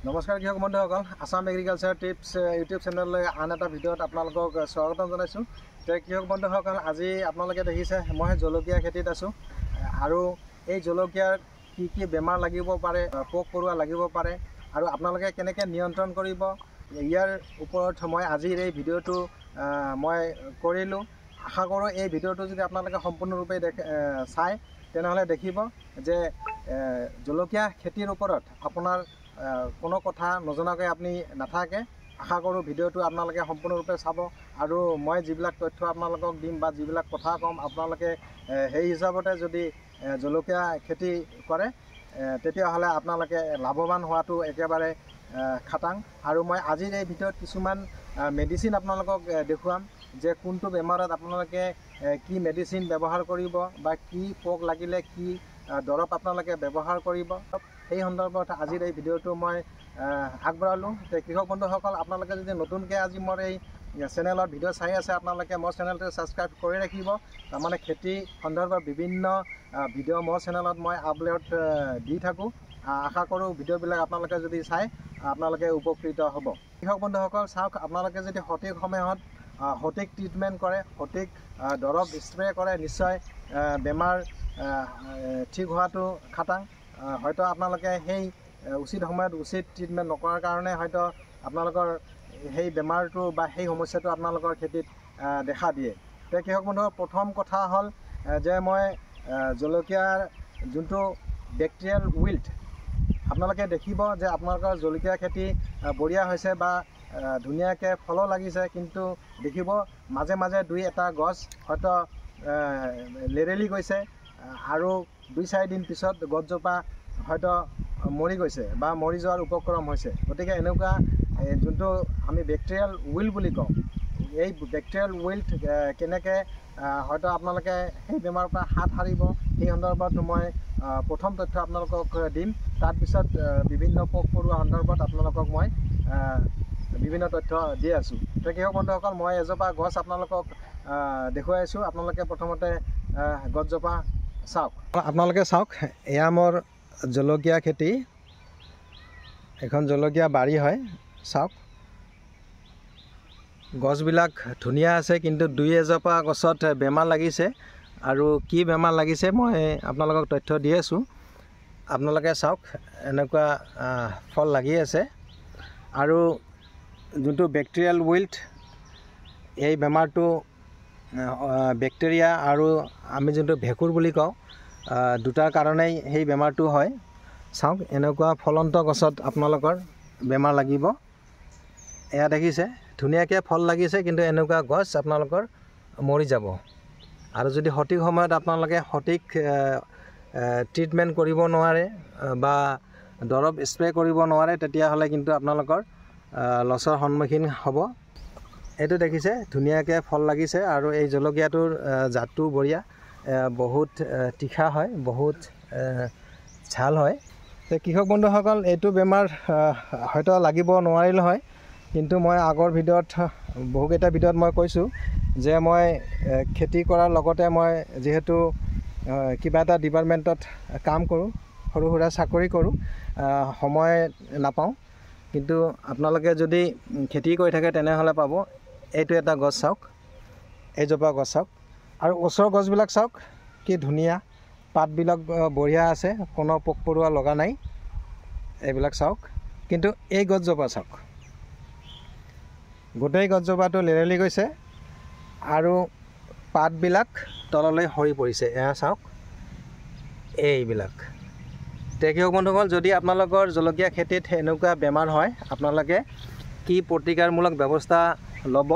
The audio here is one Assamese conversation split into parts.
নমস্কাৰ কৃষক বন্ধুসকল, আসাম এগ্ৰিকালচাৰ টিপছ ইউটিউব চেনেললৈ আন এটা ভিডিঅ'ত আপোনালোকক স্বাগতম জনাইছোঁ। কৃষক বন্ধুসকল, আজি আপোনালোকে দেখিছে মই জলকীয়া খেতিত আছোঁ আৰু এই জলকীয়াৰ কি বেমাৰ লাগিব পাৰে, পোক পৰুৱা লাগিব পাৰে আৰু আপোনালোকে কেনেকৈ নিয়ন্ত্ৰণ কৰিব, ইয়াৰ ওপৰত মই আজিৰ এই ভিডিঅ'টো মই কৰিলোঁ। আশা কৰোঁ এই ভিডিঅ'টো যদি আপোনালোকে সম্পূৰ্ণৰূপে চায় তেনেহ'লে দেখিব যে জলকীয়া খেতিৰ ওপৰত আপোনাৰ কোনো কথা নজনাকৈ আপুনি নাথাকে। আশা কৰোঁ ভিডিঅ'টো আপোনালোকে সম্পূৰ্ণৰূপে চাব আৰু মই যিবিলাক তথ্য আপোনালোকক দিম বা যিবিলাক কথা ক'ম আপোনালোকে সেই হিচাপতে যদি জলকীয়া খেতি কৰে তেতিয়াহ'লে আপোনালোকে লাভৱান হোৱাটো একেবাৰে খাটাং। আৰু মই আজিৰ এই ভিডিঅ'ত কিছুমান মেডিচিন আপোনালোকক দেখুৱাম যে কোনটো বেমাৰত আপোনালোকে কি মেডিচিন ব্যৱহাৰ কৰিব বা কি পোক লাগিলে কি দৰৱ আপোনালোকে ব্যৱহাৰ কৰিব, সেই সন্দৰ্ভত আজিৰ এই ভিডিঅ'টো মই আগবঢ়ালোঁ। কৃষক বন্ধুসকল, আপোনালোকে যদি নতুনকৈ আজি মোৰ এই চেনেলত ভিডিঅ' চাই আছে আপোনালোকে মোৰ চেনেলটো ছাবস্ক্ৰাইব কৰি ৰাখিব। তাৰমানে খেতি সন্দৰ্ভত বিভিন্ন ভিডিঅ' মোৰ চেনেলত মই আপলোড দি থাকোঁ। আশা কৰোঁ ভিডিঅ'বিলাক আপোনালোকে যদি চাই আপোনালোকে উপকৃত হ'ব। কৃষক বন্ধুসকল চাওক, আপোনালোকে যদি সঠিক সময়ত সঠিক ট্ৰিটমেণ্ট কৰে, সঠিক দৰৱ স্প্ৰে কৰে, নিশ্চয় বেমাৰ ঠিক হোৱাটো খাটাং। হয়তো আপোনালোকে সেই উচিত সময়ত উচিত ট্ৰিটমেণ্ট নকৰাৰ কাৰণে হয়তো আপোনালোকৰ সেই বেমাৰটো বা সেই সমস্যাটো আপোনালোকৰ খেতিত দেখা দিয়ে। কৃষক বন্ধুসকল, প্ৰথম কথা হ'ল যে মই জলকীয়াৰ যোনটো বেক্টেৰিয়েল উইল্ট, আপোনালোকে দেখিব যে আপোনালোকৰ জলকীয়া খেতি বঢ়িয়া হৈছে বা ধুনীয়াকৈ ফলো লাগিছে, কিন্তু দেখিব মাজে মাজে দুই এটা গছ হয়তো লেৰেলি গৈছে আৰু 2-4 দিন পিছত গছজোপা হয়তো মৰি গৈছে বা মৰি যোৱাৰ উপক্ৰম হৈছে। গতিকে এনেকুৱা যোনটো আমি বেক্টেৰিয়েল উইল্ট বুলি কওঁ, এই বেক্টেৰিয়েল উইল্ট কেনেকৈ হয়তো আপোনালোকে সেই বেমাৰৰ পৰা হাত সাৰিব সেই সন্দৰ্ভত মই প্ৰথম তথ্য আপোনালোকক দিম। তাৰপিছত বিভিন্ন পোক পৰুৱা সন্দৰ্ভত আপোনালোকক মই বিভিন্ন তথ্য দি আছোঁ। কৃষক বন্ধুসকল, মই এজোপা গছ আপোনালোকক দেখুৱাই আছোঁ। আপোনালোকে প্ৰথমতে গছজোপা চাওক। আপোনালোকে চাওক, এয়া মোৰ জলকীয়া খেতি, এখন জলকীয়া বাৰী হয়। চাওক, গছবিলাক ধুনীয়া আছে, কিন্তু দুই এজোপা গছত বেমাৰ লাগিছে আৰু কি বেমাৰ লাগিছে মই আপোনালোকক তথ্য দি আছোঁ। আপোনালোকে চাওক, এনেকুৱা ফল লাগি আছে আৰু যোনটো বেক্টেৰিয়েল উইল্ট, এই বেমাৰটো বেক্টেৰিয়া আৰু আমি যোনটো ভেঁকুৰ বুলি কওঁ, দুটাৰ কাৰণেই সেই বেমাৰটো হয়। চাওক, এনেকুৱা ফলন্ত গছত আপোনালোকৰ বেমাৰ লাগিব। এয়া দেখিছে, ধুনীয়াকৈ ফল লাগিছে, কিন্তু এনেকুৱা গছ আপোনালোকৰ মৰি যাব। আৰু যদি সঠিক সময়ত আপোনালোকে সঠিক ট্ৰিটমেণ্ট কৰিব নোৱাৰে বা দৰৱ স্প্ৰে কৰিব নোৱাৰে তেতিয়াহ'লে কিন্তু আপোনালোকৰ লছৰ সন্মুখীন হ'ব। এইটো দেখিছে, ধুনীয়াকৈ ফল লাগিছে আৰু এই জলকীয়াটোৰ জাতটো বঢ়িয়া, বহুত তীখা হয়, বহুত ঝাল হয়। কৃষক বন্ধুসকল, এইটো বেমাৰ হয়তো লাগিব নোৱাৰিল হয়, কিন্তু মই আগৰ ভিডিঅ'ত বহুকেইটা ভিডিঅ'ত মই কৈছোঁ যে মই খেতি কৰাৰ লগতে মই যিহেতু কিবা এটা ডিপাৰ্টমেণ্টত কাম কৰোঁ, সৰু সুৰা চাকৰি কৰোঁ, সময় নাপাওঁ। কিন্তু আপোনালোকে যদি খেতি কৰি থাকে তেনেহ'লে পাব। এইটো এটা গছ চাওক, এইজোপা গছ চাওক আৰু ওচৰৰ গছবিলাক চাওক, কি ধুনীয়া, পাতবিলাক বঢ়িয়া আছে, কোনো পোক পৰুৱা লগা নাই। এইবিলাক চাওক, কিন্তু এই গছজোপা চাওক, গোটেই গছজোপাটো লেৰেলি গৈছে আৰু পাতবিলাক তললৈ সৰি পৰিছে। এয়া চাওক, এইবিলাক। কৃষক বন্ধুসকল, যদি আপোনালোকৰ জলকীয়া খেতিত এনেকুৱা বেমাৰ হয় আপোনালোকে কি প্ৰতিকাৰমূলক ব্যৱস্থা ল'ব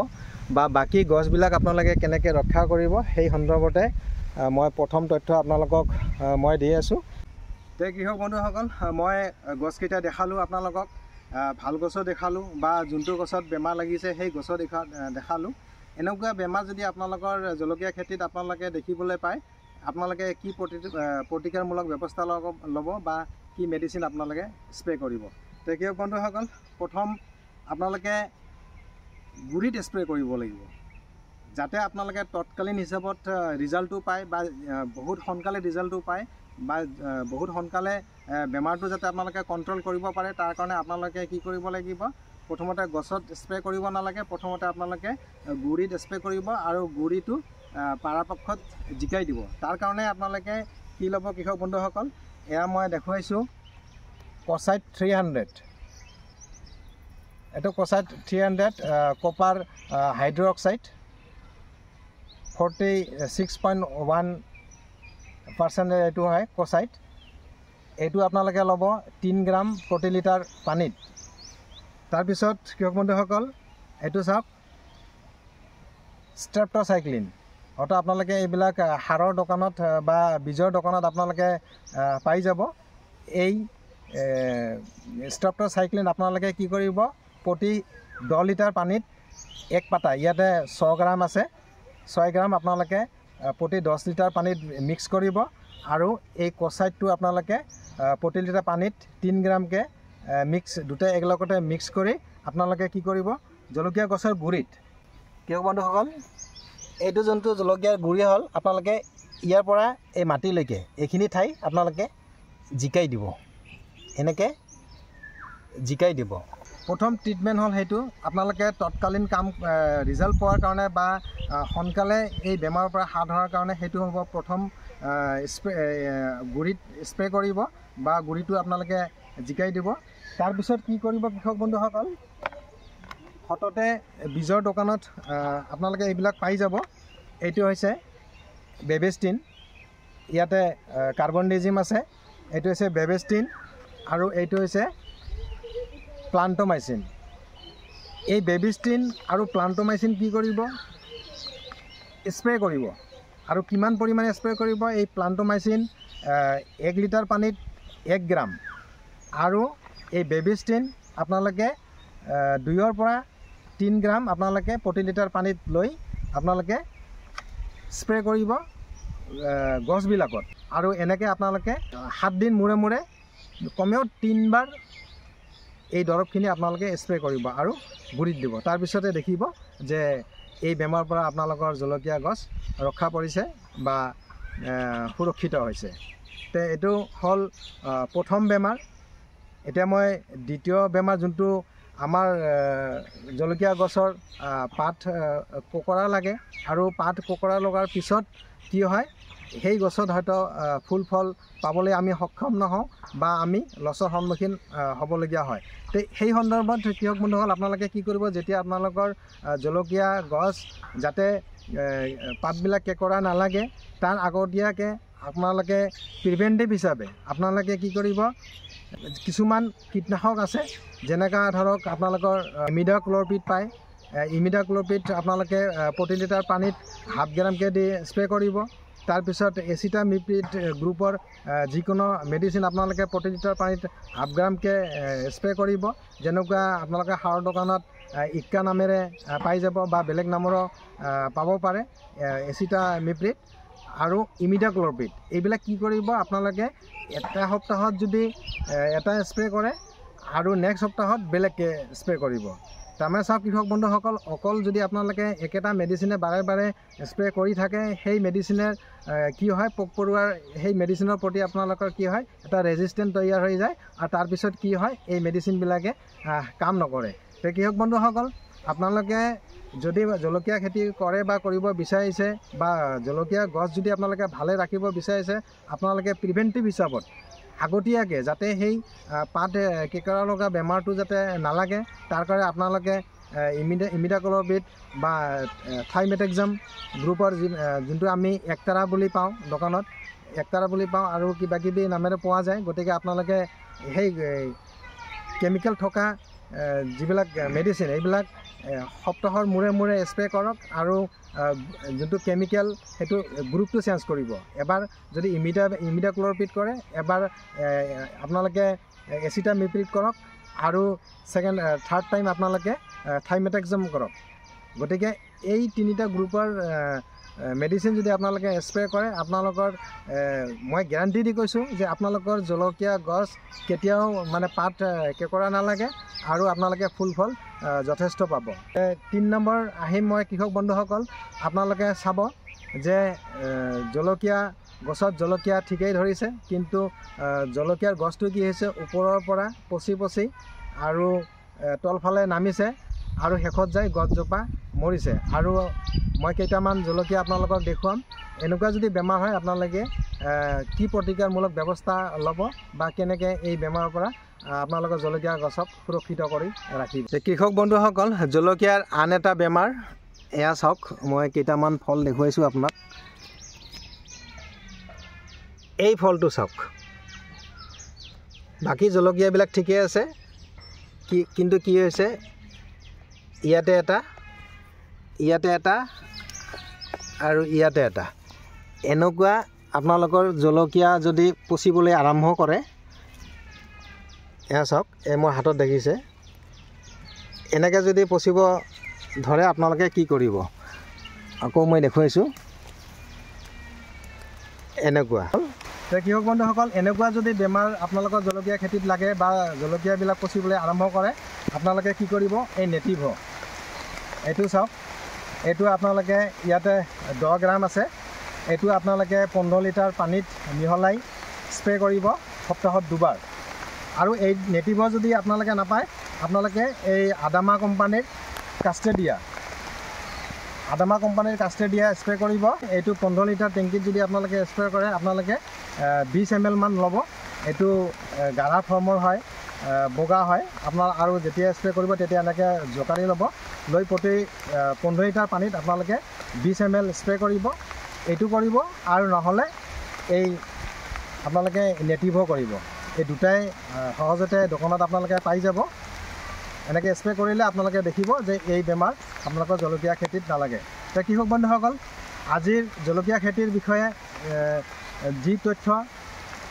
বা বাকী গছবিলাক আপোনালোকে কেনেকৈ ৰক্ষা কৰিব সেই সন্দৰ্ভতে মই প্ৰথম তথ্য আপোনালোকক মই দি আছোঁ। কৃষক বন্ধুসকল, মই গছকেইটা দেখালোঁ আপোনালোকক, ভাল গছো দেখালোঁ বা যোনটো গছত বেমাৰ লাগিছে সেই গছো দেখালোঁ। এনেকুৱা বেমাৰ যদি আপোনালোকৰ জলকীয়া খেতিত আপোনালোকে দেখিবলৈ পায়, আপোনালোকে কি প্ৰতিকাৰমূলক ব্যৱস্থা ল'ব বা কি মেডিচিন আপোনালোকে স্প্ৰে কৰিব। কৃষক বন্ধুসকল, প্ৰথম আপোনালোকে গুৰিত স্প্ৰে কৰিব লাগিব, যাতে আপোনালোকে তৎকালীন হিচাপত ৰিজাল্টটো পায় বা বহুত সোনকালে ৰিজাল্টটো পায় বা বহুত সোনকালে বেমাৰটো যাতে আপোনালোকে কণ্ট্ৰল কৰিব পাৰে তাৰ কাৰণে আপোনালোকে কি কৰিব লাগিব প্ৰথমতে গছত স্প্ৰে কৰিব নালাগে প্ৰথমতে আপোনালোকে গুৰিত স্প্ৰে কৰিব আৰু গুৰিটো পৰাপক্ষত জিকাই দিব তাৰ কাৰণে আপোনালোকে কি ল'ব কৃষক বন্ধুসকল এয়া মই দেখুৱাইছোঁ কচাইট 300 এইটো কচাইট 300 কপাৰ হাইড্ৰক্সাইড 46.1% এইটো হয় কচাইট এইটো আপোনালোকে ল'ব 3 গ্ৰাম প্ৰতি লিটাৰ পানীত তাৰপিছত কৃষক বন্ধুসকল এইটো চাওক ষ্ট্ৰেপ্ট'চাইক্লিন অৰ্থাৎ আপোনালোকে এইবিলাক সাৰৰ দোকানত বা বীজৰ দোকানত আপোনালোকে পাই যাব এই ষ্ট্ৰেপ্ট'চাইক্লিন আপোনালোকে কি কৰিব প্ৰতি 10 লিটাৰ পানীত এক পাতা ইয়াতে 100 গ্ৰাম আছে 6 গ্ৰাম আপোনালোকে প্ৰতি 10 লিটাৰ পানীত মিক্স কৰিব আৰু এই কচাইটটো আপোনালোকে প্ৰতি লিটাৰ পানীত 3 গ্ৰামকৈ মিক্স দুটা একেলগতে মিক্স কৰি আপোনালোকে কি কৰিব জলকীয়া গছৰ গুৰিত কৃষক বন্ধুসকল এইটো যোনটো জলকীয়াৰ গুৰি হ'ল আপোনালোকে ইয়াৰ পৰা এই মাটিলৈকে এইখিনি ঠাই আপোনালোকে জিকাই দিব এনেকৈ জিকাই দিব প্ৰথম ট্ৰিটমেণ্ট হ'ল সেইটো আপোনালোকে তৎকালীন কাম ৰিজাল্ট পোৱাৰ কাৰণে বা সোনকালে এই বেমাৰৰ পৰা হাত ধৰাৰ কাৰণে সেইটো হ'ব প্ৰথম গুৰিত স্প্ৰে কৰিব বা গুৰিটো আপোনালোকে জিকাই দিব তাৰপিছত কি কৰিব কৃষক বন্ধুসকল সততে বীজৰ দোকানত আপোনালোকে এইবিলাক পাই যাব এইটো হৈছে বেবেষ্টিন ইয়াতে কাৰ্বনডিজিম আছে এইটো হৈছে বেবেষ্টিন আৰু এইটো হৈছে প্লান্টোমাইচিন এই বেবেষ্টিন আৰু প্লান্টোমাইচিন কি কৰিব স্প্ৰে কৰিব আৰু কিমান পৰিমাণে স্প্ৰে কৰিব এই প্লান্টোমাইচিন 1 লিটাৰ পানীত 1 গ্ৰাম আৰু এই বেবেষ্টিন আপোনালোকে 2 পৰা 3 গ্ৰাম আপোনালোকে প্ৰতি লিটাৰ পানীত লৈ আপোনালোকে স্প্ৰে কৰিব গছবিলাকত আৰু এনেকৈ আপোনালোকে 7 দিন মূৰে মূৰে কমেও 3 বাৰ এই দৰৱখিনি আপোনালোকে স্প্ৰে কৰিব আৰু গুৰিত দিব তাৰপিছতে দেখিব যে এই বেমাৰৰ পৰা আপোনালোকৰ জলকীয়া গছ ৰক্ষা পৰিছে বা সুৰক্ষিত হৈছে তে এইটো হ'ল প্ৰথম বেমাৰ এতিয়া মই দ্বিতীয় বেমাৰ যোনটো আমাৰ জলকীয়া গছৰ পাত কোকৰা লাগে আৰু পাত কোকৰা লগাৰ পিছত কি হয় সেই গছত হয়তো ফুল ফল পাবলৈ আমি সক্ষম নহওঁ বা আমি লছৰ সন্মুখীন হ'বলগীয়া হয় তো সেই সন্দৰ্ভত কৃষক বন্ধুসকল আপোনালোকে কি কৰিব যেতিয়া আপোনালোকৰ জলকীয়া গছ যাতে পাতবিলাক কেঁকোৰা নালাগে তাৰ আগতীয়াকৈ আপোনালোকে প্ৰিভেণ্টিভ হিচাপে আপোনালোকে কি কৰিব কিছুমান কীটনাশক আছে যেনেকৈ ধৰক আপোনালোকৰ ইমিডাক্ল'পিড পায় ইমিডাক্ল'পিড আপোনালোকে প্ৰতি লিটাৰ পানীত 0.5 গ্ৰামকৈ দি স্প্ৰে কৰিব তাৰপিছত এচিটামিপ্ৰিড গ্ৰুপৰ যিকোনো মেডিচিন আপোনালোকে প্ৰতি লিটাৰ পানীত 0.5 গ্ৰামকৈ স্প্ৰে কৰিব যেনেকুৱা আপোনালোকে সাৰৰ দোকানত ইক্কা নামেৰে পাই যাব বা বেলেগ নামৰো পাব পাৰে এচিটামিপ্ৰিড আৰু ইমিডাক্ল'পিড এইবিলাক কি কৰিব আপোনালোকে এটা সপ্তাহত যদি এটা স্প্ৰে কৰে আৰু নেক্সট সপ্তাহত বেলেগকৈ স্প্ৰে কৰিব তাৰমানে চাওক কৃষক বন্ধুসকল অকল যদি আপোনালোকে একেটা মেডিচিনে বাৰে বাৰে স্প্ৰে কৰি থাকে সেই মেডিচিনে কি হয় পোক পৰুৱাৰ সেই মেডিচিনৰ প্ৰতি আপোনালোকৰ কি হয় এটা ৰেজিষ্টেণ্ট তৈয়াৰ হৈ যায় আৰু তাৰপিছত কি হয় এই মেডিচিনবিলাকে কাম নকৰে তো কৃষক বন্ধুসকল আপোনালোকে যদি জলকীয়া খেতি কৰে বা কৰিব বিচাৰিছে বা জলকীয়া গছ যদি আপোনালোকে ভালে ৰাখিব বিচাৰিছে আপোনালোকে প্ৰিভেণ্টিভ হিচাপত আগতীয়াকৈ যাতে সেই পাত কেঁকোৰা লগা বেমাৰটো যাতে নালাগে তাৰ কাৰণে আপোনালোকে ইমিডাক্ল'পিড বা থাইমেটেক্সাম গ্ৰুপৰ যোনটো আমি একতাৰা বুলি পাওঁ দোকানত একতাৰা বুলি পাওঁ আৰু কিবা কিবি নামেৰে পোৱা যায় গতিকে আপোনালোকে সেই কেমিকেল থকা যিবিলাক মেডিচিন এইবিলাক সপ্তাহৰ মূৰে মূৰে স্প্ৰে কৰক আৰু যোনটো কেমিকেল সেইটো গ্ৰুপটো চেঞ্জ কৰিব এবাৰ যদি ইমিডাক্ল'পিড কৰে এবাৰ আপোনালোকে এচিটামিপ্ৰিড কৰক আৰু থাৰ্ড টাইম আপোনালোকে থাইমেটেক্সাম কৰক গতিকে এই তিনিটা গ্ৰুপৰ মেডিচিন যদি আপোনালোকে স্প্ৰে কৰে আপোনালোকৰ মই গেৰাণ্টি দি কৈছোঁ যে আপোনালোকৰ জলকীয়া গছ কেতিয়াও মানে পাত কেঁকোৰা নালাগে আৰু আপোনালোকে ফুল ফল যথেষ্ট পাব 3 নম্বৰ আহিম মই কৃষক বন্ধুসকল আপোনালোকে চাব যে জলকীয়া গছত জলকীয়া ঠিকেই ধৰিছে, কিন্তু জলকীয়াৰ গছটো কি হৈছে ওপৰৰ পৰা পচি আৰু তলফালে নামিছে আৰু শেষত যাই গছজোপা মৰিছে। আৰু মই কেইটামান জলকীয়া আপোনালোকক দেখুৱাম। এনেকুৱা যদি বেমাৰ হয় আপোনালোকে কি প্ৰতিকাৰমূলক ব্যৱস্থা ল'ব বা কেনেকৈ এই বেমাৰৰ পৰা আপোনালোকৰ জলকীয়া গছক সুৰক্ষিত কৰি ৰাখিব। কৃষক বন্ধুসকল, জলকীয়াৰ আন এটা বেমাৰ এয়া চাওক, মই কেইটামান ফল দেখুৱাইছোঁ আপোনাক। এই ফলটো চাওক, বাকী জলকীয়াবিলাক ঠিকেই আছে, কিন্তু কি হৈছে ইয়াতে এটা আৰু ইয়াতে এটা। এনেকুৱা আপোনালোকৰ জলকীয়া যদি পচিবলৈ আৰম্ভ কৰে, এয়া চাওক, এই মোৰ হাতত দেখিছে, এনেকৈ যদি পচিব ধৰে আপোনালোকে কি কৰিব, আকৌ মই দেখুৱাইছোঁ এনেকুৱা। কৃষক বন্ধুসকল, এনেকুৱা যদি বেমাৰ আপোনালোকৰ জলকীয়া খেতিত লাগে বা জলকীয়াবিলাক পচিবলৈ আৰম্ভ কৰে, আপোনালোকে কি কৰিব, এই নেটিভ এইটো চাওক, এইটো আপোনালোকে ইয়াতে 10 গ্ৰাম আছে, এইটো আপোনালোকে 15 লিটাৰ পানীত মিহলাই স্প্ৰে কৰিব সপ্তাহত 2 বাৰ। আৰু এই নেটিভৰ যদি আপোনালোকে নাপায়, আপোনালোকে এই আদামা কোম্পানীৰ কাষ্টেডিয়া স্প্ৰে কৰিব। এইটো 15 লিটাৰ টেংকিত যদি আপোনালোকে স্প্ৰে কৰে, আপোনালোকে 20 ml মান ল'ব। এইটো গাঢ়া ফৰ্মৰ হয়, বগা হয় আপোনাৰ। আৰু যেতিয়া স্প্ৰে কৰিব তেতিয়া এনেকৈ জোকাৰি ল'ব, লৈ প্ৰতি 15 লিটাৰ পানীত আপোনালোকে 20 ml স্প্ৰে কৰিব। এইটো কৰিব, আৰু নহ'লে এই আপোনালোকে নেটিভো কৰিব। এই দুটাই সহজতে দোকানত আপোনালোকে পাই যাব। এনেকৈ স্প্ৰে কৰিলে আপোনালোকে দেখিব যে এই বেমাৰ আপোনালোকৰ জলকীয়া খেতিত নালাগে। তো কৃষক বন্ধুসকল, আজিৰ জলকীয়া খেতিৰ বিষয়ে যি তথ্য,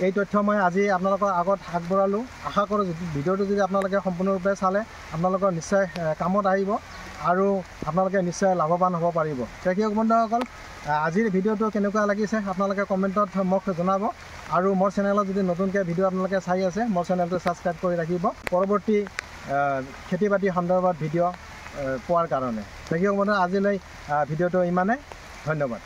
এই তথ্য মই আজি আপোনালোকৰ আগত আগবঢ়ালোঁ। আশা কৰোঁ ভিডিঅ'টো যদি আপোনালোকে সম্পূৰ্ণৰূপে চালে আপোনালোকৰ নিশ্চয় কামত আহিব আৰু আপোনালোকে নিশ্চয় লাভৱান হ'ব পাৰিব। কৃষক বন্ধুসকল, আজিৰ ভিডিঅ'টো কেনেকুৱা লাগিছে আপোনালোকে কমেণ্টত মোক জনাব। আৰু মোৰ চেনেলত যদি নতুনকৈ ভিডিঅ' আপোনালোকে চাই আছে, মোৰ চেনেলটো ছাবস্ক্ৰাইব কৰি ৰাখিব পৰৱৰ্তী খেতি বাতি সন্দৰ্ভত ভিডিঅ' পোৱাৰ কাৰণে। কৃষক বন্ধু, আজিলৈ ভিডিঅ'টো ইমানে, ধন্যবাদ।